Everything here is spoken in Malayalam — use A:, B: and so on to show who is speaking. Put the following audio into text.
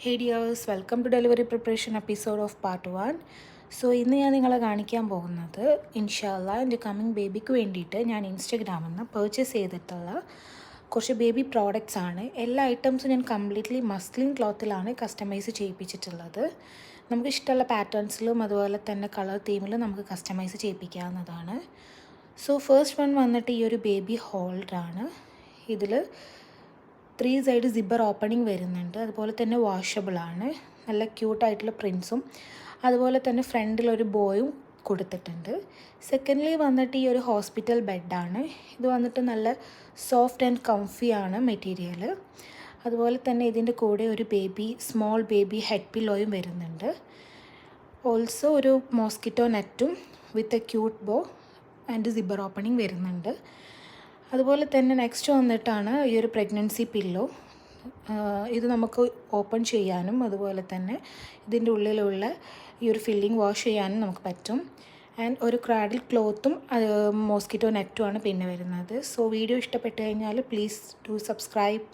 A: Hey dears, welcome to delivery preparation episode of part 1. So ഇന്ന് ഞാൻ നിങ്ങളെ കാണിക്കാൻ പോകുന്നത് ഇൻഷാല്ല എൻ്റെ കമ്മിങ് ബേബിക്ക് വേണ്ടിയിട്ട് ഞാൻ ഇൻസ്റ്റഗ്രാമിൽ നിന്ന് പർച്ചേസ് ചെയ്തിട്ടുള്ള കുറച്ച് ബേബി പ്രോഡക്റ്റ്സ് ആണ്. എല്ലാ ഐറ്റംസും ഞാൻ കംപ്ലീറ്റ്ലി മസ്ലിൻ ക്ലോത്തിലാണ് കസ്റ്റമൈസ് ചെയ്യിപ്പിച്ചിട്ടുള്ളത്. നമുക്ക് ഇഷ്ടമുള്ള പാറ്റേൺസിലും അതുപോലെ തന്നെ കളർ തീമിലും നമുക്ക് കസ്റ്റമൈസ് ചെയ്യിപ്പിക്കാവുന്നതാണ്. സോ ഫസ്റ്റ് വൺ വന്നിട്ട് ഈ ഒരു ബേബി ഹോൾഡറാണ്. ഇതിൽ 3 സൈഡ് സിബ്ബർ ഓപ്പണിംഗ് വരുന്നുണ്ട്. അതുപോലെ തന്നെ വാഷബിളാണ്. നല്ല ക്യൂട്ടായിട്ടുള്ള പ്രിൻസും അതുപോലെ തന്നെ ഫ്രണ്ടിലൊരു ബോയും കൊടുത്തിട്ടുണ്ട്. സെക്കൻഡ്ലി വന്നിട്ട് ഈ ഒരു ഹോസ്പിറ്റൽ ബെഡാണ്. ഇത് വന്നിട്ട് നല്ല സോഫ്റ്റ് ആൻഡ് കംഫിയാണ് മെറ്റീരിയൽ. അതുപോലെ തന്നെ ഇതിൻ്റെ കൂടെ ഒരു സ്മോൾ ബേബി ഹെഡ് പില്ലോയും വരുന്നുണ്ട്. ഓൾസോ ഒരു മോസ്കിറ്റോ നെറ്റും with a cute bow and zipper opening വരുന്നുണ്ട്. അതുപോലെ തന്നെ നെക്സ്റ്റ് വന്നിട്ടാണ് ഈ ഒരു പ്രഗ്നൻസി പില്ലോ. ഇത് നമുക്ക് ഓപ്പൺ ചെയ്യാനും അതുപോലെ തന്നെ ഇതിൻ്റെ ഉള്ളിലുള്ള ഈ ഒരു ഫില്ലിംഗ് വാഷ് ചെയ്യാനും നമുക്ക് പറ്റും. ആൻഡ് ഒരു ക്രാഡിൽ ക്ലോത്തും മോസ്കിറ്റോ നെറ്റുമാണ് പിന്നെ വരുന്നത്. സോ വീഡിയോ ഇഷ്ടപ്പെട്ട് കഴിഞ്ഞാൽ പ്ലീസ് ഡു സബ്സ്ക്രൈബ്.